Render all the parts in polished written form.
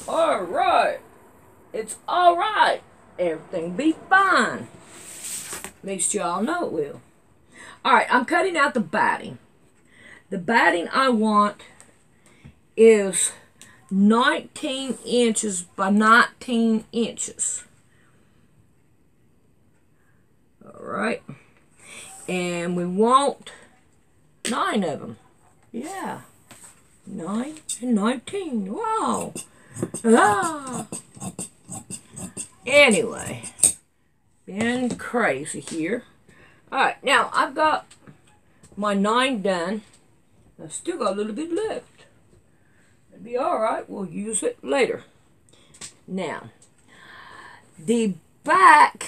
Alright. It's alright. Everything be fine. At least y'all know it will. Alright, I'm cutting out the batting. The batting I want is 19 inches by 19 inches. Alright. And we want 9 of them. Yeah. 9 and 19. Wow. Ah. Anyway. Being crazy here. Alright, now I've got my 9 done. I've still got a little bit left. It'll be alright. We'll use it later. Now, the back,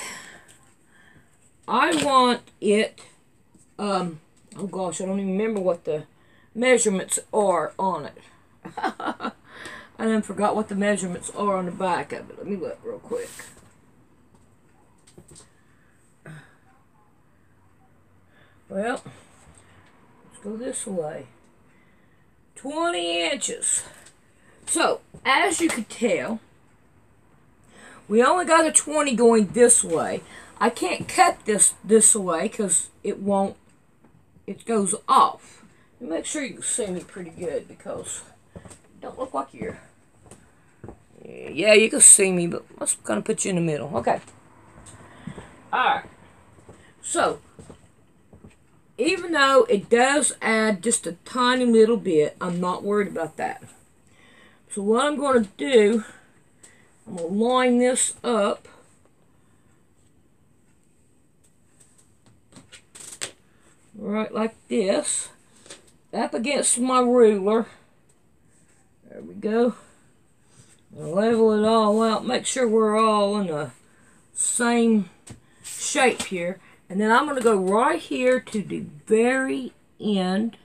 I want it, oh gosh, I don't even remember what the measurements are on it. I done forgot what the measurements are on the back of it. Let me look real quick. Well, let's go this way. 20 inches. So, as you can tell, we only got a 20 going this way. I can't cut this way because it goes off. Make sure you can see me pretty good because it don't look like you're... Yeah, you can see me, but I'm just going to put you in the middle. Okay. Alright. So, even though it does add just a tiny little bit, I'm not worried about that. So what I'm going to do, I'm going to line this up. Right like this. Up against my ruler. There we go. I'll level it all out. Make sure we're all in the same shape here. And then I'm going to go right here to the very end.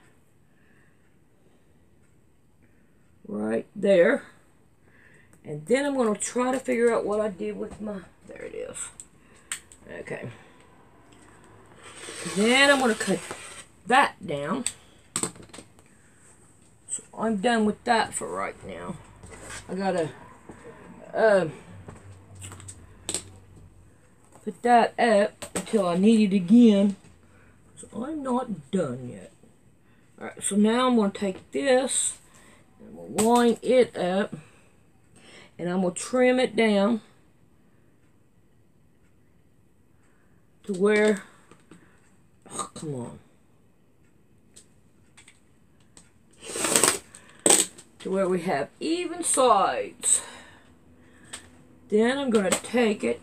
Right there. And then I'm going to try to figure out what I did with my... There it is. Okay. Then I'm going to cut that down. So I'm done with that for right now. I got to... put that up until I need it again. So I'm not done yet. Alright, so now I'm going to take this and we'll line it up and I'm going to trim it down to where, oh, come on, to where we have even sides. Then I'm going to take it,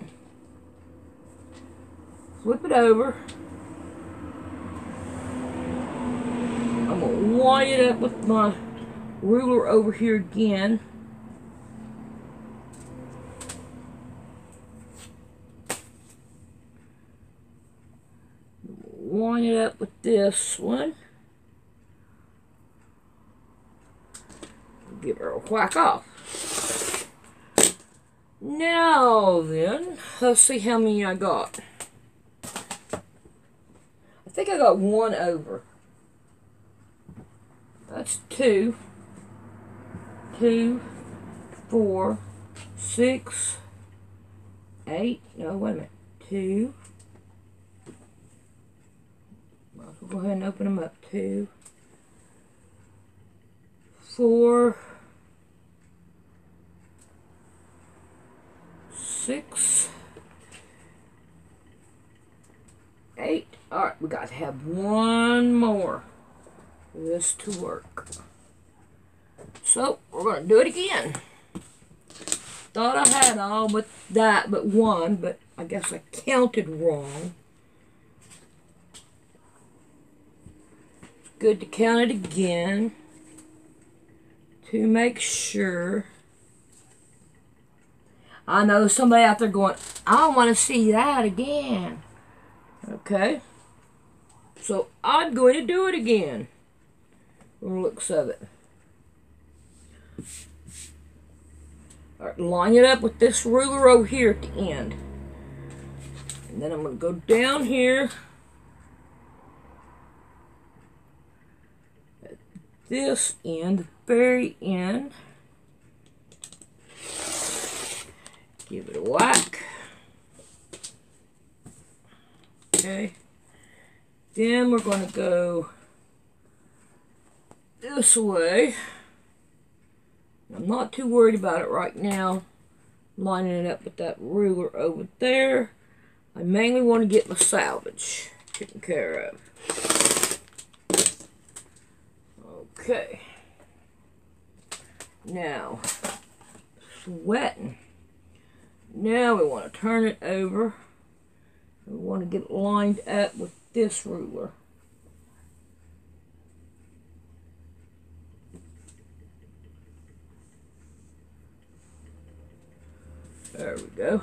flip it over. I'm going to line it up with my ruler over here again. Line it up with this one. Give her a whack off. Now then, let's see how many I got. I think I got 1 over. That's 2. 2, 4, 6, 8. No, wait a minute. 2. Might as well go ahead and open them up. 2, 4, 6, 8. Alright, we got to have 1 more for this to work. So, we're going to do it again. Thought I had all but that but 1, but I guess I counted wrong. It's good to count it again to make sure. I know somebody out there going, I want to see that again. Okay. So, I'm going to do it again. From the looks of it. Alright, line it up with this ruler over here at the end. And then I'm going to go down here. At this end, the very end. Give it a whack. Okay. Then we're going to go this way. I'm not too worried about it right now. Lining it up with that ruler over there. I mainly want to get my salvage taken care of. Okay. Now, sweating. Now we want to turn it over. We want to get it lined up with this ruler. There we go.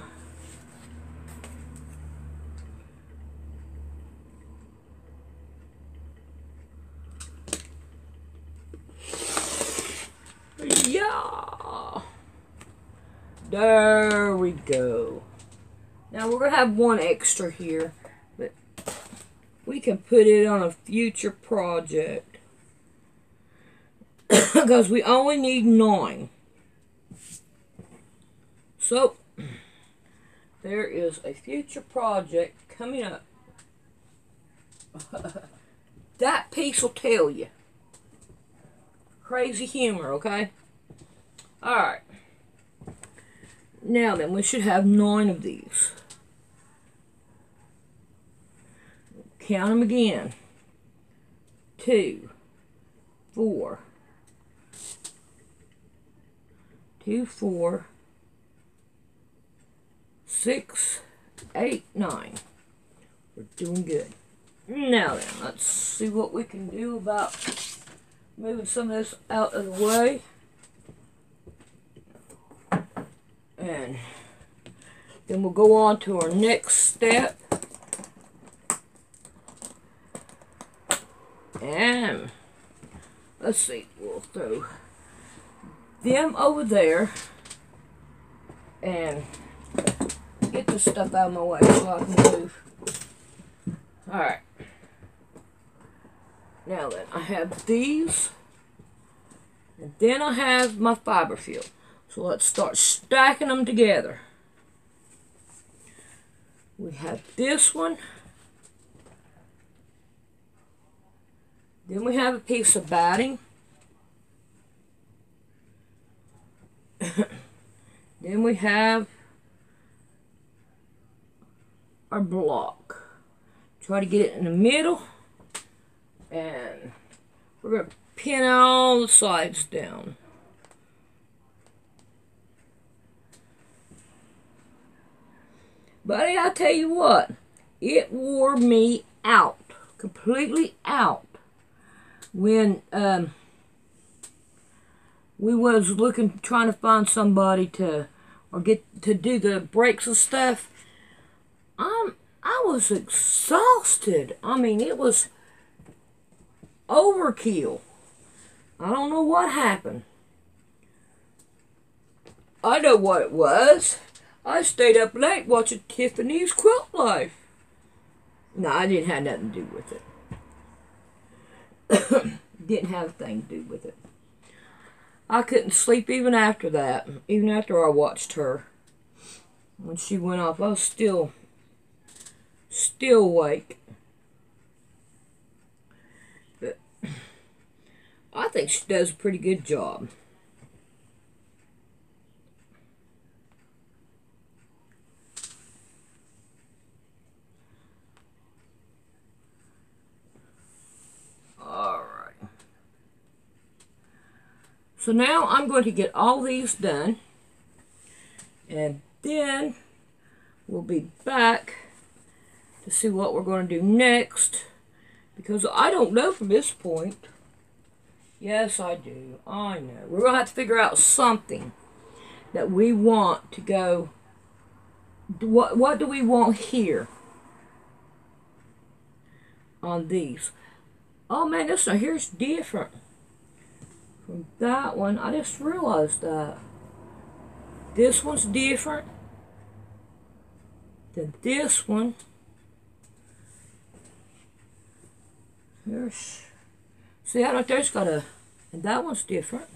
Yeah. There we go. Now we're going to have one extra here, but we can put it on a future project because we only need 9. So, there is a future project coming up. That piece will tell you. Crazy humor, okay? Alright. Now then, we should have 9 of these. Count them again. 2, 4, 2, 4, 6, 8, 9. We're doing good. Now then, let's see what we can do about moving some of this out of the way. And then we'll go on to our next step. And let's see, we'll throw them over there and get this stuff out of my way so I can move. Alright. Now then, I have these. And then I have my fiber field. So let's start stacking them together. We have this one. Then we have a piece of batting. Then we have our block. Try to get it in the middle. And we're going to pin all the sides down. Buddy, I tell you what, it wore me out, completely out, when we was trying to find somebody to do the brakes and stuff. I was exhausted. I mean, it was overkill. I don't know what happened. I know what it was. I stayed up late watching Tiffany's Quilt Life. No, I didn't have nothing to do with it. Didn't have a thing to do with it. I couldn't sleep even after that. Even after I watched her. When she went off, I was still awake. But I think she does a pretty good job. So now I'm going to get all these done, and then we'll be back to see what we're going to do next, because I don't know from this point. Yes, I do. I know. We're going to have to figure out something that we want to go. What do we want here on these? Oh man, this one here's different from that one. I just realized that. This one's different than this one. There's, see, I don't, there's got a, and that one's different.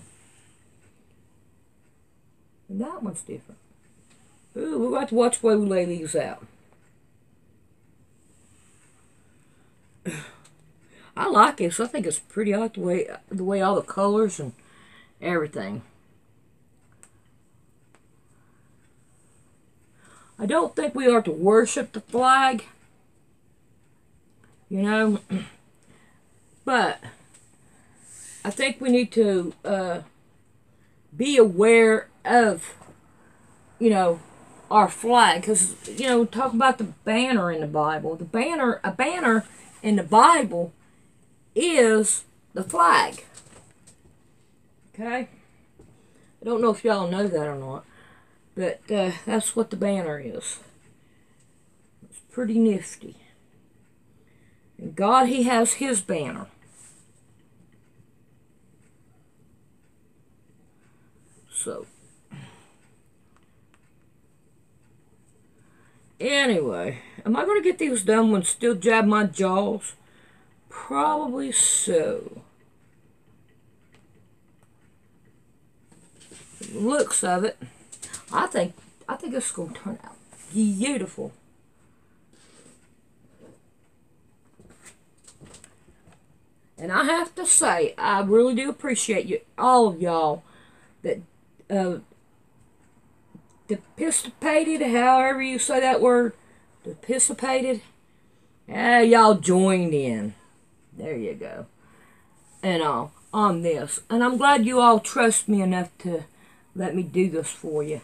And that one's different. Ooh, we'll have to watch the way we lay these out. I like it. So I think it's pretty. I like the way all the colors and everything. I don't think we are to worship the flag, you know, but I think we need to be aware of, you know, our flag. Because, you know, talk about the banner in the Bible. A banner in the Bible is the flag. Okay? I don't know if y'all know that or not. But that's what the banner is. It's pretty nifty. And God, He has His banner. So, anyway, am I going to get these done when still jab my jaws? Probably so. The looks of it, I think it's going to turn out beautiful. And I have to say, I really do appreciate you, all of y'all, that participated, however you say that word, participated. Y'all joined in. There you go. And on this. And I'm glad you all trust me enough to let me do this for you.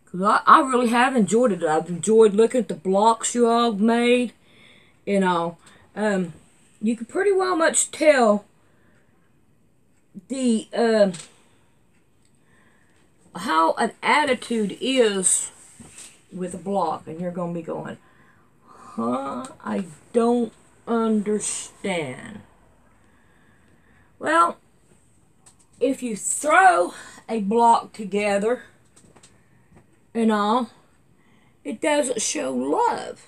Because I really have enjoyed it. I've enjoyed looking at the blocks you all made. You know, you can pretty well much tell the how an attitude is with a block, and you're going to be going, huh? I don't understand. Well, if you throw a block together and all, it doesn't show love.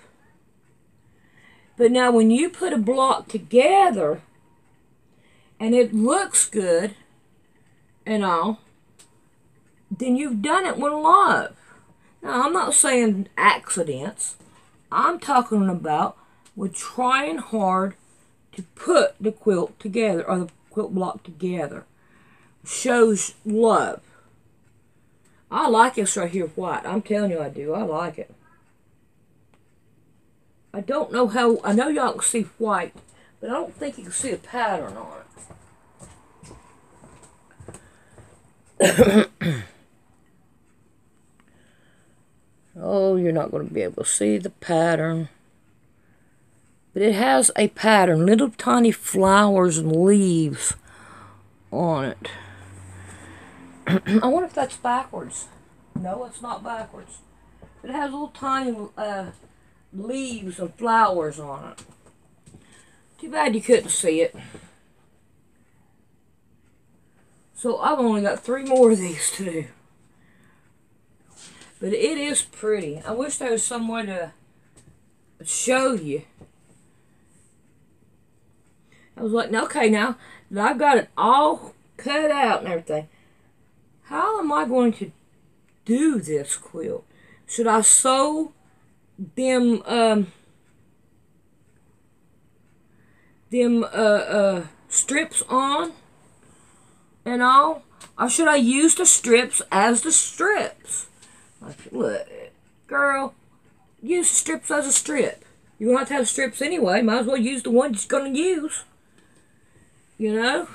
But now when you put a block together and it looks good and all, then you've done it with love. Now, I'm not saying accidents. I'm talking about with trying hard to put the quilt together, or the quilt block together. Shows love. I like this right here white. I'm telling you I do. I like it. I don't know how, I know y'all can see white, but I don't think you can see a pattern on it. Oh, you're not going to be able to see the pattern. But it has a pattern. Little tiny flowers and leaves on it. I wonder if that's backwards. No, it's not backwards. It has little tiny leaves and flowers on it. Too bad you couldn't see it. So I've only got 3 more of these to do. But it is pretty. I wish there was some way to show you. I was like, okay, now that I've got it all cut out and everything, how am I going to do this quilt? Should I sew them strips on and all? Or should I use the strips as the strips? Like, look, girl, use the strips as a strip. You're going to have strips anyway. Might as well use the one you're going to use. You know?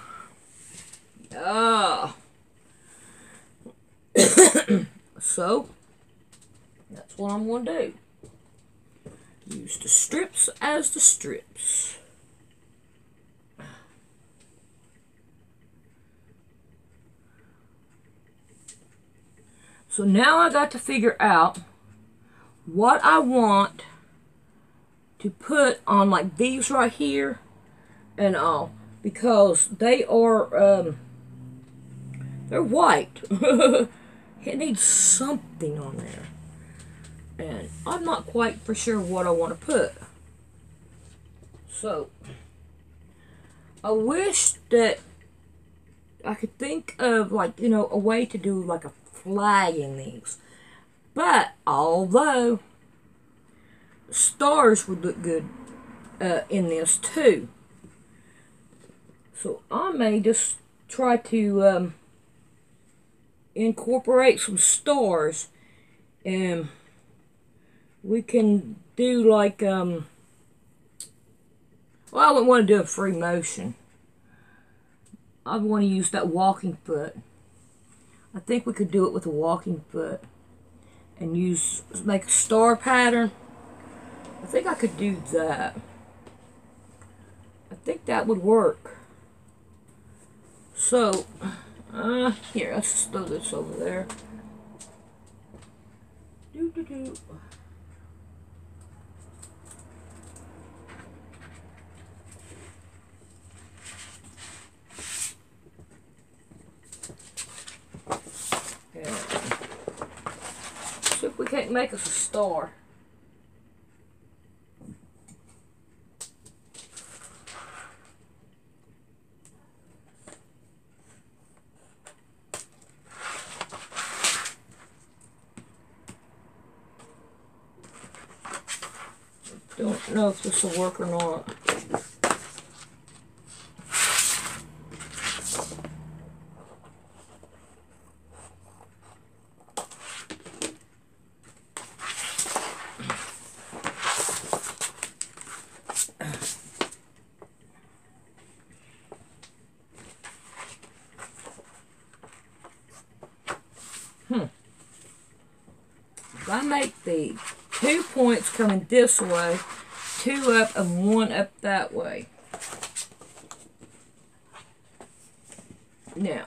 So, that's what I'm going to do. Use the strips as the strips. So now I got to figure out what I want to put on, like these right here and all, because they are they're white. It needs something on there, and I'm not quite for sure what I want to put. So I wish that I could think of, like, you know, a way to do like a flag in these. But although stars would look good in this too. So I may just try to incorporate some stars, and we can do like well, I wouldn't want to do a free motion. I want to use that walking foot. I think we could do it with a walking foot and make a star pattern. I think I could do that. I think that would work. So, here, let's just throw this over there. Do. See if we can't make us a star. Don't know if this will work or not. If I make the 2 points coming this way, 2 up and 1 up that way. Now,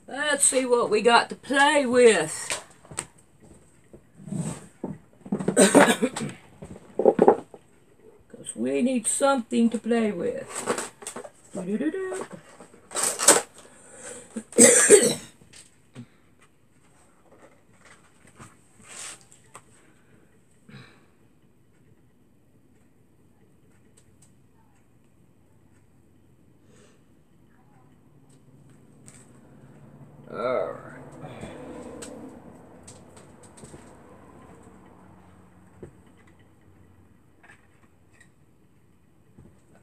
let's see what we got to play with. Because we need something to play with.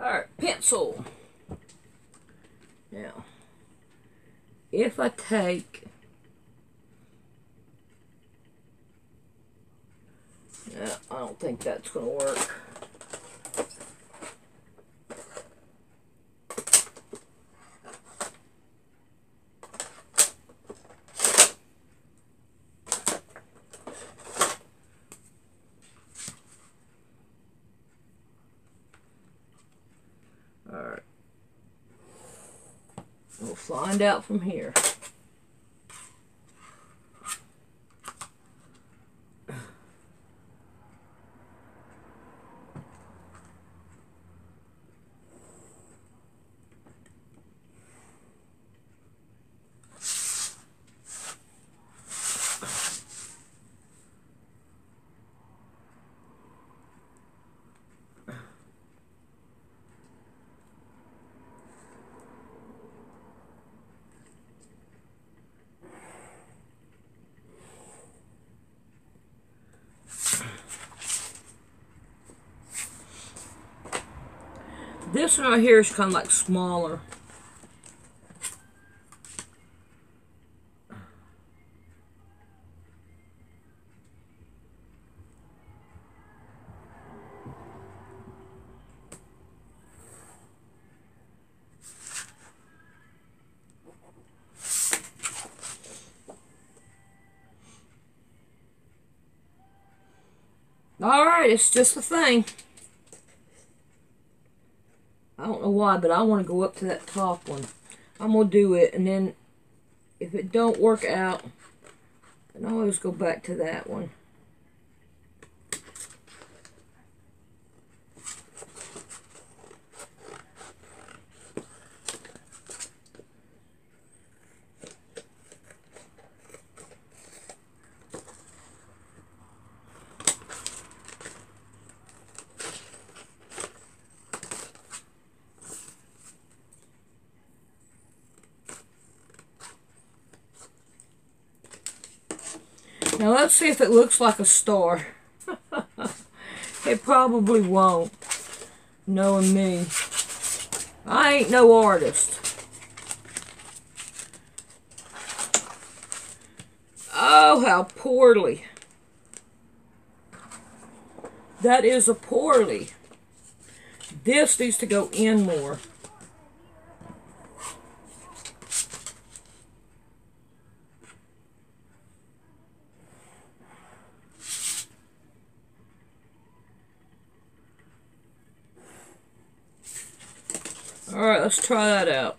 Alright, pencil. Now, if I take... No, I don't think that's going to work. Alright. We'll find out from here. This one right here is kind of like smaller. Alright, it's just a thing. I don't know why, but I want to go up to that top one. I'm going to do it, and then if it don't work out, then I'll always go back to that one. Now let's see if it looks like a star. It probably won't, knowing me. I ain't no artist. Oh, how poorly. That is a poorly. This needs to go in more. Alright, let's try that out.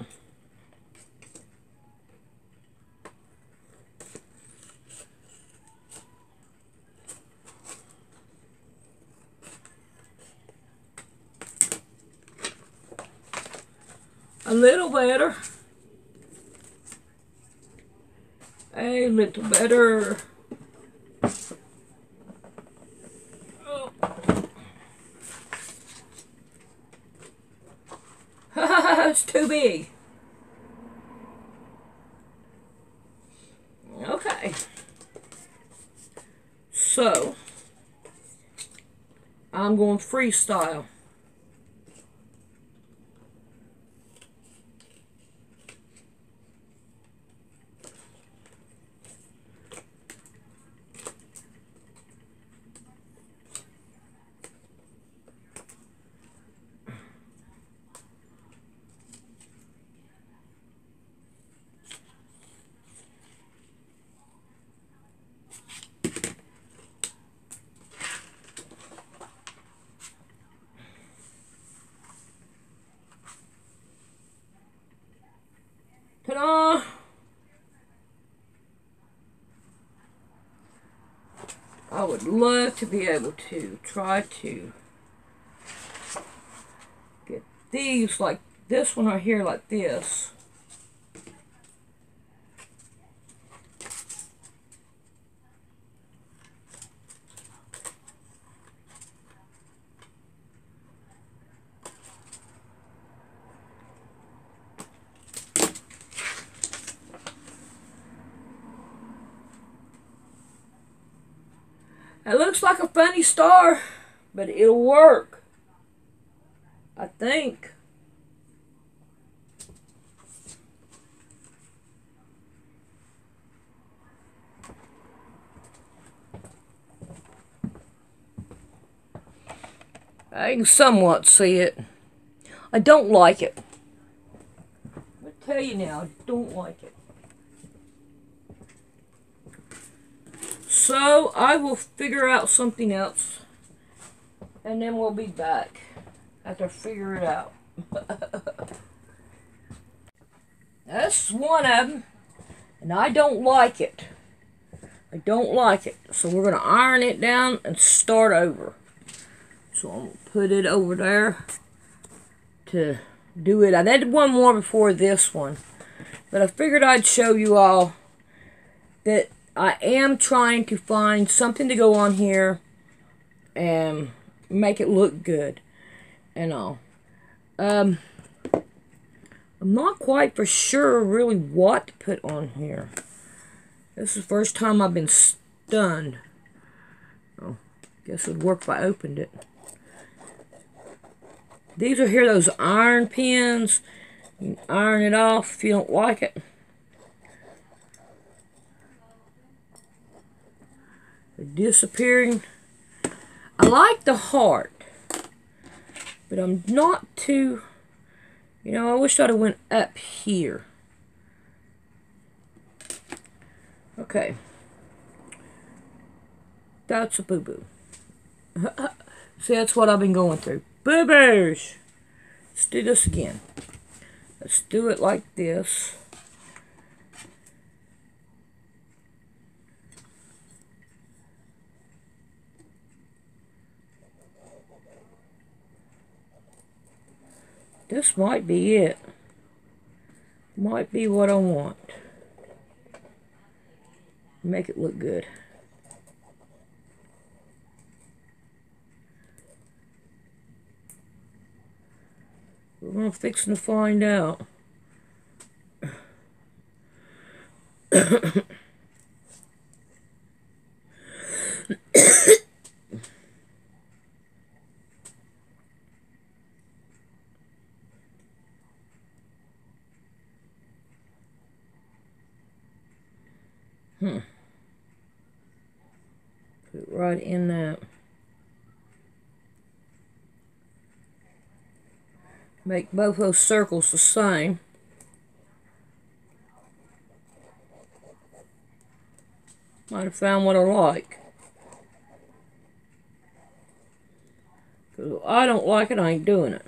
A little better. A little better. Oh. It's too big. Okay. So, I'm going freestyle. Ta-da! I would love to be able to try to get these like this one right here like this. It looks like a funny star, but it'll work. I think. I can somewhat see it. I don't like it. I'll tell you now, I don't like it. So, I will figure out something else. And then we'll be back after I figure it out. That's one of them. And I don't like it. I don't like it. So we're going to iron it down and start over. So I'm going to put it over there to do it. I did one more before this one. But I figured I'd show you all that I am trying to find something to go on here and make it look good and all. I'm not quite for sure really what to put on here. This is the first time I've been stunned. Oh, guess it would work if I opened it. These are here, those iron pins. You can iron it off if you don't like it. They're disappearing. I like the heart, but I'm not too, you know, I wish I'd have went up here. Okay. That's a boo-boo. See, that's what I've been going through. Boo-boos! Let's do this again. Let's do it like this. This might be it. Might be what I want. Make it look good. We're fixing to find out. right in that. Make both those circles the same. Might have found what I like. Because if I don't like it, I ain't doing it.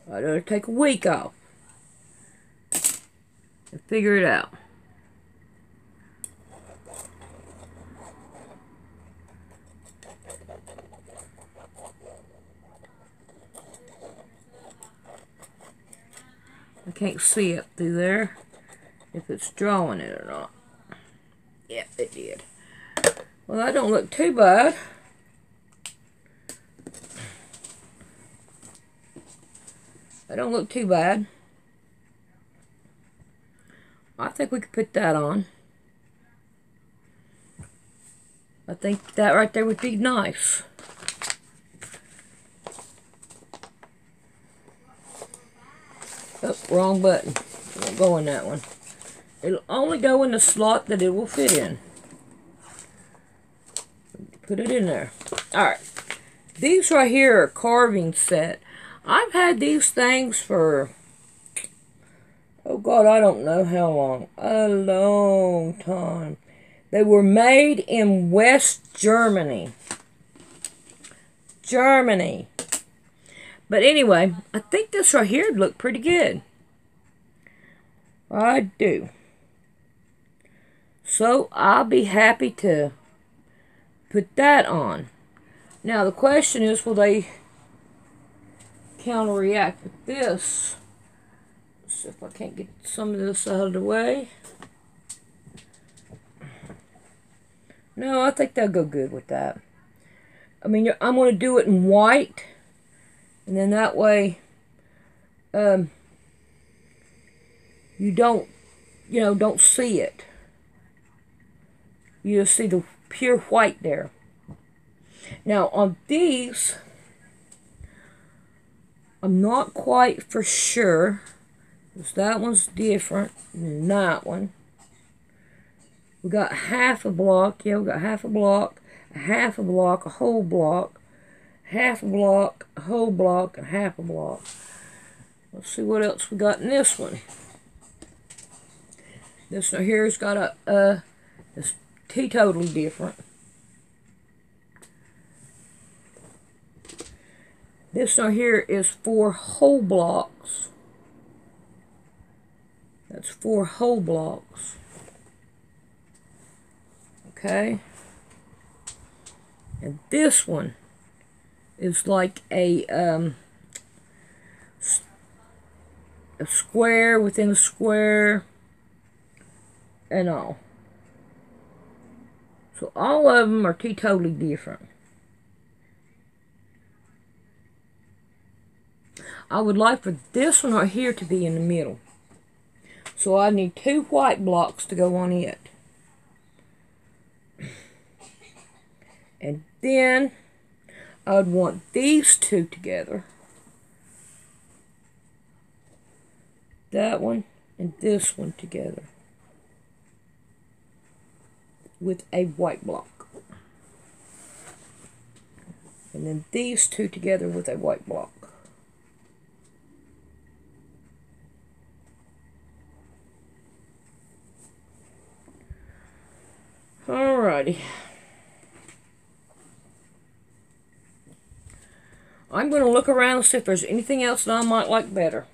I'd rather take a week off and figure it out. I can't see up through there if it's drawing it or not. Yep, it did. Well, that don't look too bad. That don't look too bad. I think we could put that on. I think that right there would be nice. Oh, wrong button. It won't go in that one. It'll only go in the slot that it will fit in. Put it in there. Alright. These right here are a carving set. I've had these things for, oh God, I don't know how long. A long time. They were made in West Germany. Germany. But anyway, I think this right here would look pretty good. I do. So I'll be happy to put that on. Now the question is, will they counter-react with this? Let's see if I can't get some of this out of the way. No, I think they'll go good with that. I mean, I'm going to do it in white. And then that way, you don't, don't see it. You just see the pure white there. Now, on these, I'm not quite for sure, because that one's different than that one. We got half a block. Yeah, we got half a block, a half a block, a whole block, half a block, a whole block, and half a block. Let's see what else we got in this one. This one here's got it's totally different. This one here is 4 whole blocks. That's 4 whole blocks. Okay. And this one is like a square within a square and all. So all of them are totally different. I would like for this one right here to be in the middle. So I need 2 white blocks to go on it. And then I would want these 2 together. That one and this one together. With a white block. And then these 2 together with a white block. Alrighty. I'm going to look around and see if there's anything else that I might like better.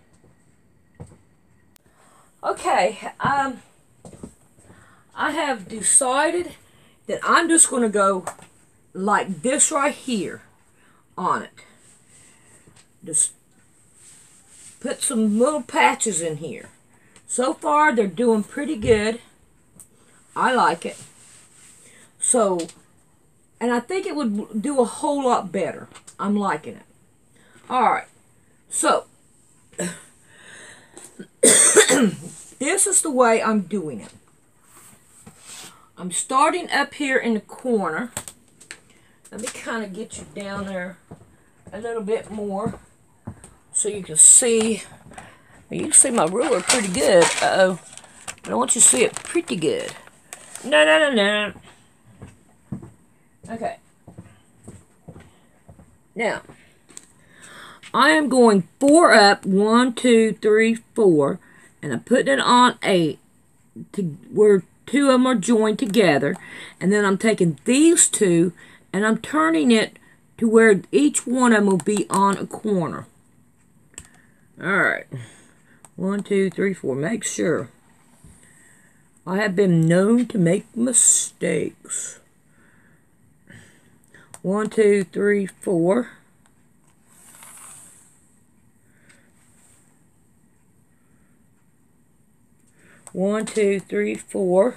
Okay, I have decided that I'm just going to go like this right here on it. Just put some little patches in here. So far, they're doing pretty good. I like it. So, and I think it would do a whole lot better. I'm liking it. Alright, so, this is the way I'm doing it. I'm starting up here in the corner. Let me kind of get you down there a little bit more so you can see. You can see my ruler pretty good. Uh-oh. But I want you to see it pretty good. No, no, no, no. Okay. Now, I am going 4 up, 1, 2, 3, 4, and I'm putting it on 8 to where 2 of them are joined together, and then I'm taking these 2 and I'm turning it to where each one of them will be on a corner. Alright, 1, 2, 3, 4. Make sure. I have been known to make mistakes. 1, 2, 3, 4. 1, 2, 3, 4.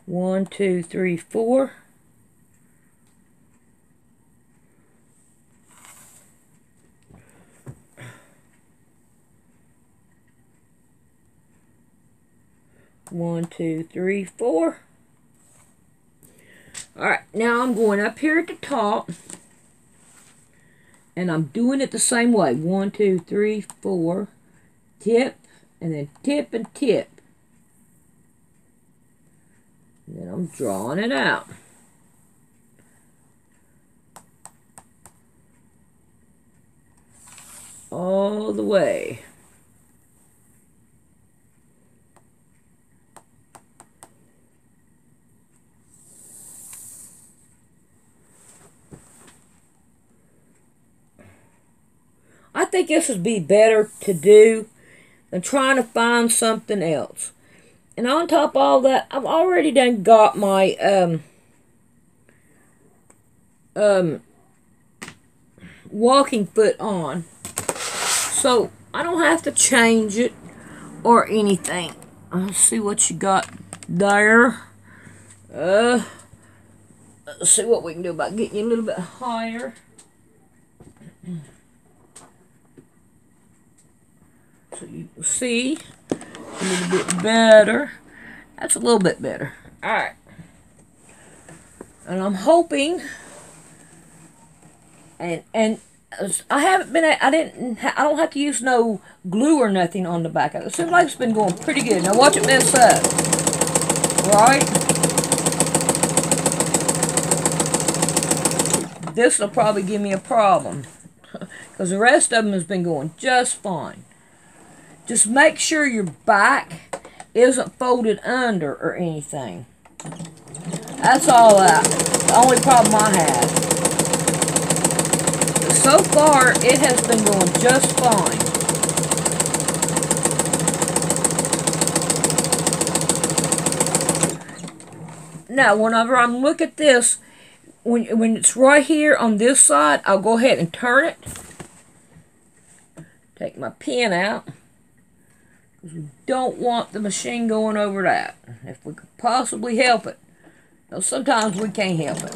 1, 2, 3, 4. 1, 2, 3, 4. Alright, now I'm going up here at the top. And I'm doing it the same way. 1, 2, 3, 4. Tip, and then tip and tip. And then I'm drawing it out. All the way. I think this would be better to do than trying to find something else. And on top of all that, I've already done got my walking foot on. So I don't have to change it or anything. Let's see what you got there. Let's see what we can do about getting you a little bit higher. So you can see a little bit better. That's a little bit better. Alright. And I'm hoping, and I haven't been, I don't have to use no glue or nothing on the back of it. It seems like it's been going pretty good. Now watch it mess up. Right? This will probably give me a problem. Because the rest of them has been going just fine. Just make sure your back isn't folded under or anything. That's all the only problem I have. But so far, it has been going just fine. Now, whenever I'm looking at this, when it's right here on this side, I'll go ahead and turn it. Take my pen out. We don't want the machine going over that. If we could possibly help it. Now, sometimes we can't help it.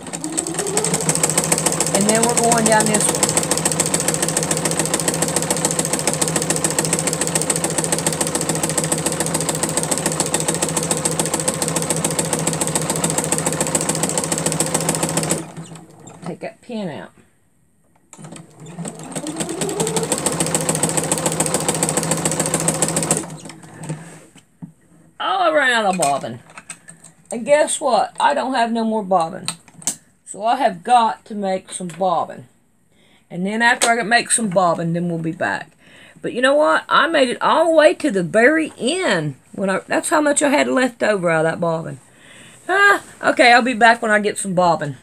And then we're going down this one. Take that pin out. I ran out of bobbin. And guess what? I don't have no more bobbin. So I have got to make some bobbin. And then after I make some bobbin, then we'll be back. But you know what? I made it all the way to the very end. That's how much I had left over out of that bobbin. Okay, I'll be back when I get some bobbin.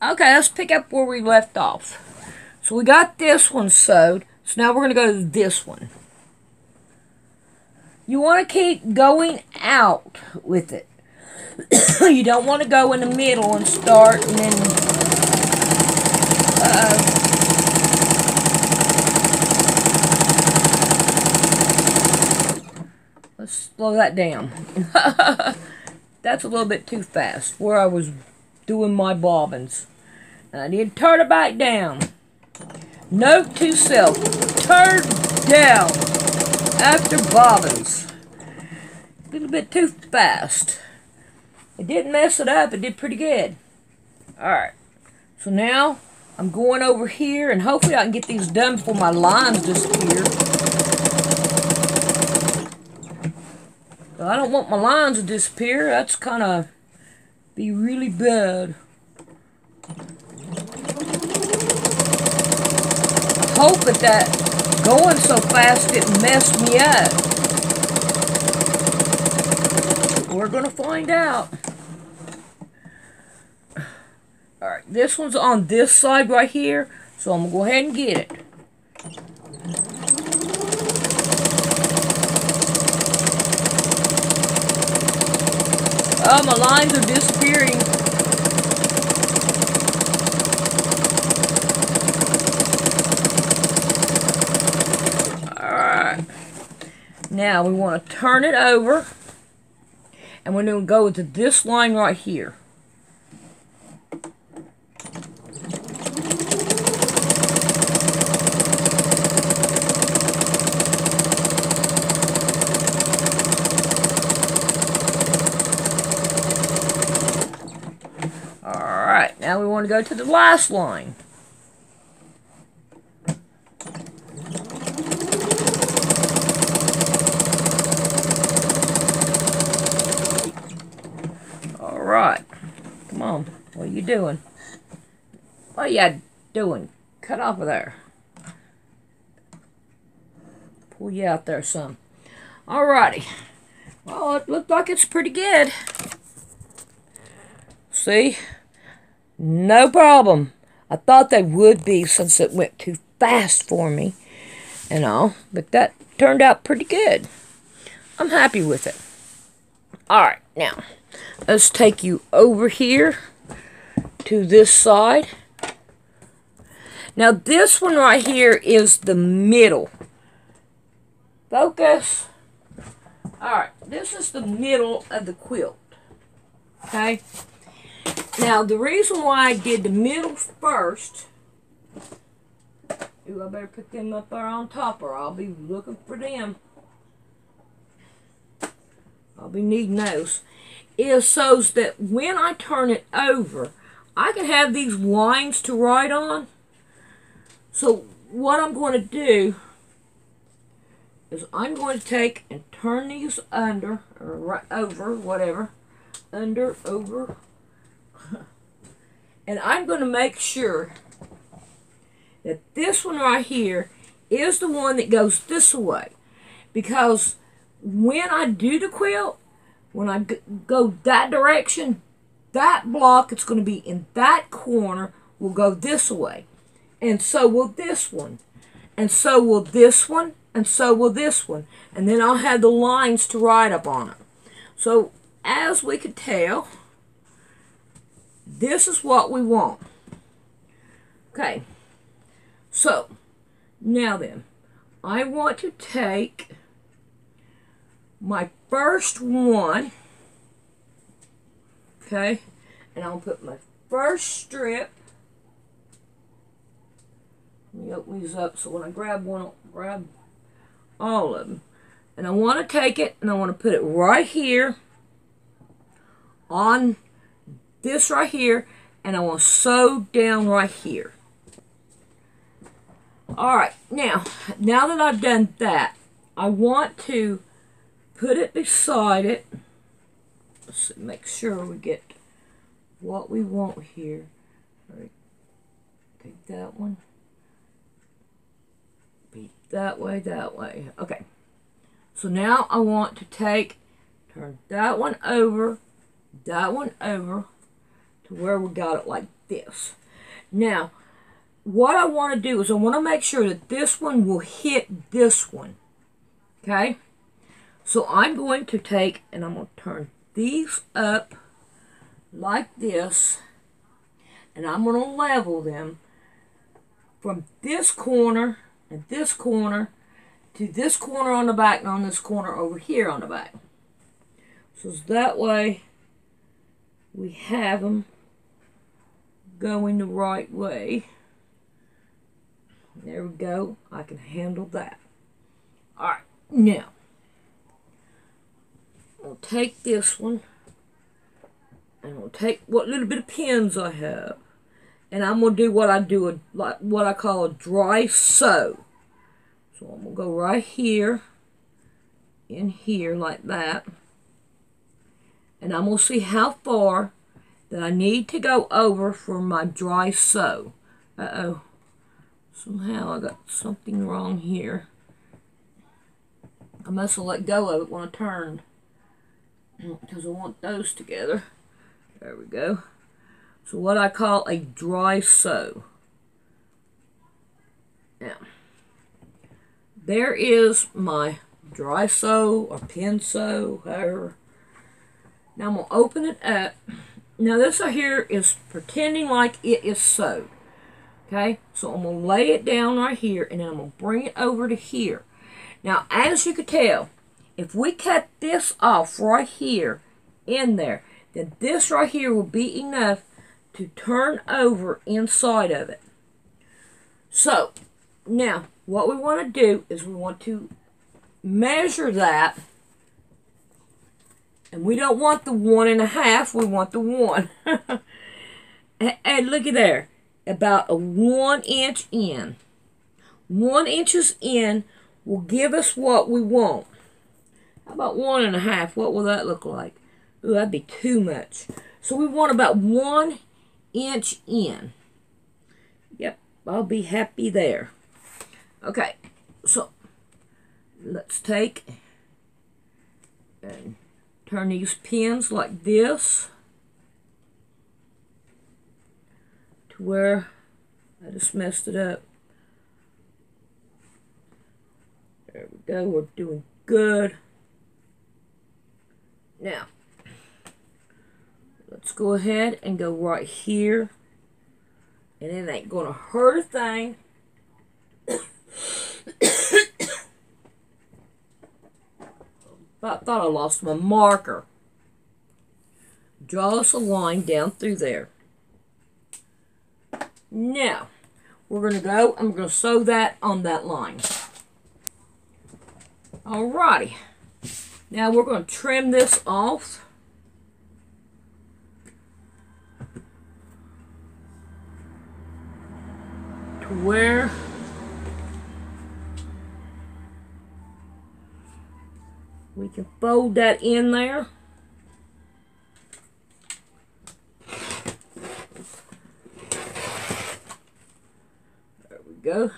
Okay, let's pick up where we left off. So we got this one sewed. So now we're going to go to this one. You want to keep going out with it. You don't want to go in the middle and start and then... Let's slow that down. That's a little bit too fast where I was doing my bobbins. And I need to turn it back down. Note to self, turn down after bobbins. A little bit too fast. It didn't mess it up, it did pretty good. Alright, so now I'm going over here, and hopefully I can get these done before my lines disappear. I don't want my lines to disappear. That's kind of be really bad. I hope that going so fast didn't mess me up. We're going to find out. Alright, this one's on this side right here, so I'm going to go ahead and get it. Oh, my lines are disappearing. Alright. Now we want to turn it over. And we're going to go to this line right here. Alright, now we want to go to the last line. Alright, come on, what are you doing? What are you doing? Cut off of there. Pull you out there some. Alrighty. Well, it looked like it's pretty good. See? No problem. I thought they would be since it went too fast for me and all, but that turned out pretty good. I'm happy with it. Alright, now, let's take you over here to this side. Now, this one right here is the middle. Focus. Alright, this is the middle of the quilt. Okay? Now, the reason why I did the middle first, ooh, I better put them up there on top or I'll be looking for them. I'll be needing those. Is so that when I turn it over, I can have these lines to write on. So, what I'm going to do is I'm going to take and turn these under, or right over, whatever. Under, over. And I'm going to make sure that this one right here is the one that goes this way. Because when I do the quilt, when I go that direction, that block that's going to be in that corner will go this way. And so will this one. And so will this one. And so will this one. And then I'll have the lines to write up on it. So, as we could tell, this is what we want. Okay. So, now then, I want to take my first one, okay, and I'll put my first strip. Let me open these up so when I grab one, I'll grab all of them. And I want to take it and I want to put it right here on this right here, and I want to sew down right here. Alright, now that I've done that, I want to put it beside it. Let's make sure we get what we want here. Alright, take that one. Be that way, that way. Okay. So now I want to turn that one over to where we got it like this. Now, what I want to do is I want to make sure that this one will hit this one. Okay? So I'm going to take and I'm going to turn these up like this, and I'm going to level them from this corner and this corner to this corner on the back and on this corner over here on the back. So that way we have them going the right way. There we go. I can handle that. Alright, now I'll take this one and I'll take what little bit of pins I have and I'm going to do what I call a dry sew. So I'm going to go right here, in here like that, and I'm going to see how far that I need to go over for my dry sew. Uh-oh. Somehow I got something wrong here. I must have let go of it when I turned, because I want those together. There we go. So what I call a dry sew. Now, there is my dry sew or pin sew, however. Now I'm going to open it up. Now this right here is pretending like it is sewed. Okay, so I'm going to lay it down right here, and then I'm going to bring it over to here. Now, as you can tell, if we cut this off right here in there, then this right here will be enough to turn over inside of it. So, now, what we want to do is we want to measure that, and we don't want the 1.5, we want the 1. And look at there, about a 1 inch in. 1 inches in will give us what we want. How about 1.5? What will that look like? Ooh, that'd be too much. So we want about 1 inch in. Yep, I'll be happy there. Okay, so let's take and turn these pins like this to where I just messed it up. There we go, we're doing good. Now, let's go ahead and go right here. And it ain't going to hurt a thing. I thought I lost my marker. Draw us a line down through there. Now, we're going to go, I'm going to sew that on that line. Alrighty. Now we're going to trim this off. To where we can fold that in there. There we go.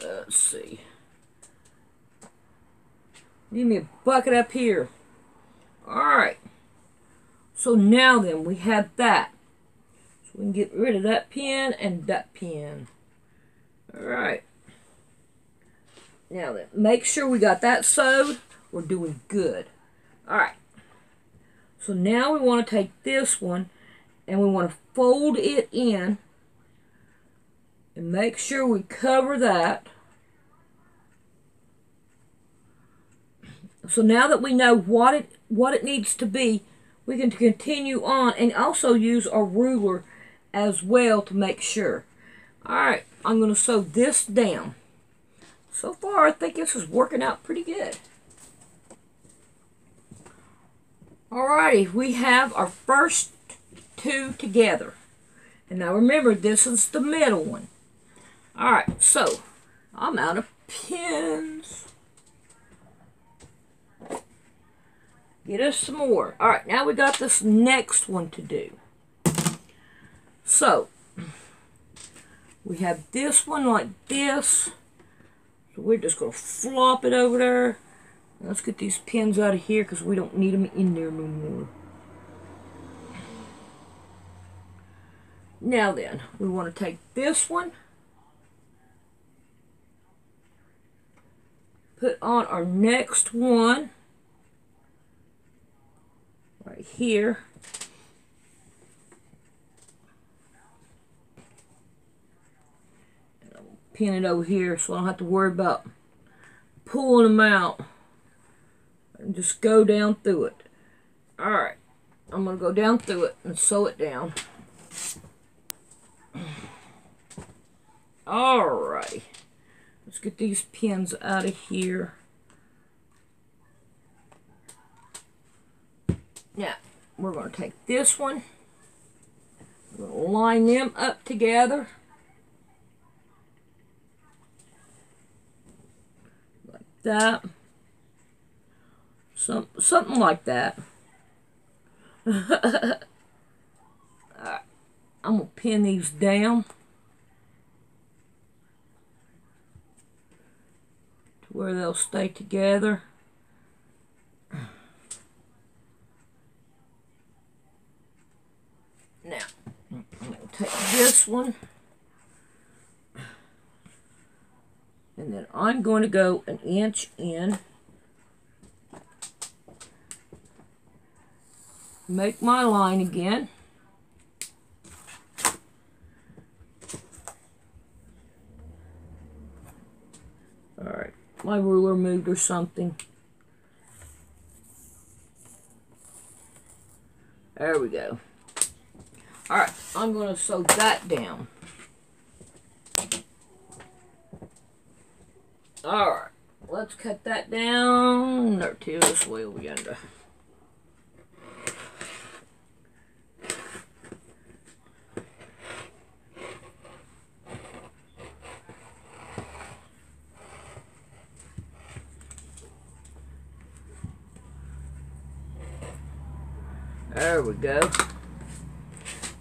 Let's see. Need me a bucket up here. Alright. So now then, we have that. So we can get rid of that pin and that pin. Alright. Now then, make sure we got that sewed. We're doing good. Alright. So now we want to take this one and we want to fold it in and make sure we cover that. So now that we know what it needs to be, we can continue on and also use our ruler as well to make sure. Alright, I'm going to sew this down. So far, I think this is working out pretty good. Alrighty, we have our first two together. And now remember, this is the middle one. Alright, so I'm out of pins. Get us some more. Alright, now we got this next one to do. So, we have this one like this. So we're just going to flop it over there. Let's get these pins out of here because we don't need them in there no more. Now then, we want to take this one. Put on our next one. Right here. And I'll pin it over here so I don't have to worry about pulling them out. And just go down through it. Alright. I'm going to go down through it and sew it down. Alright. Let's get these pins out of here. Now, we're going to take this one. We're going to line them up together. Like that. Something like that. Alright. I'm going to pin these down to where they'll stay together. Now, I'm going to take this one, and then I'm going to go 1 inch in, make my line again. Alright, my ruler moved or something. There we go. Alright, I'm going to sew that down. Alright, let's cut that down. There, this way over yonder. There we go.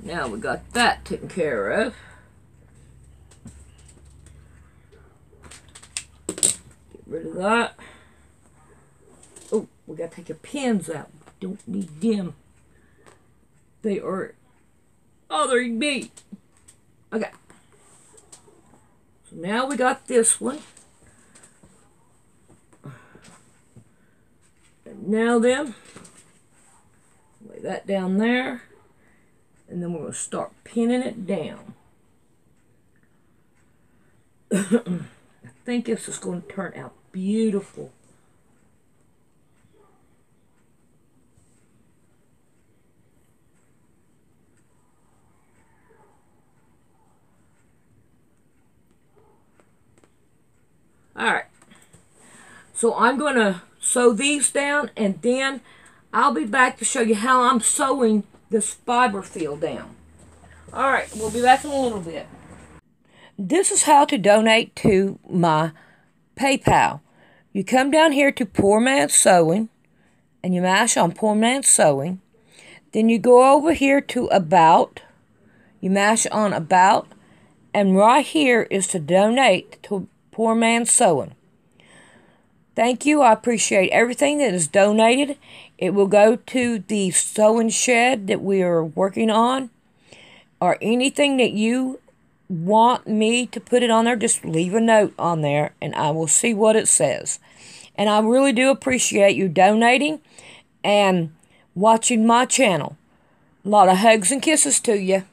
Now we got that taken care of. Get rid of that. Oh, we gotta take your pins out. Don't need them. They are, oh, they're beat. Okay. So now we got this one. And now then, lay that down there. And then we're going to start pinning it down. I think this is going to turn out beautiful. Alright. So I'm going to sew these down, and then I'll be back to show you how I'm sewing this fiber fill down. Alright, we'll be back in a little bit. This is how to donate to my PayPal. You come down here to Poor Man's Sewing, and you mash on Poor Man's Sewing. Then you go over here to About. You mash on About, and right here is to donate to Poor Man's Sewing. Thank you. I appreciate everything that is donated. It will go to the sewing shed that we are working on. Or anything that you want me to put it on there, just leave a note on there and I will see what it says. And I really do appreciate you donating and watching my channel. A lot of hugs and kisses to you.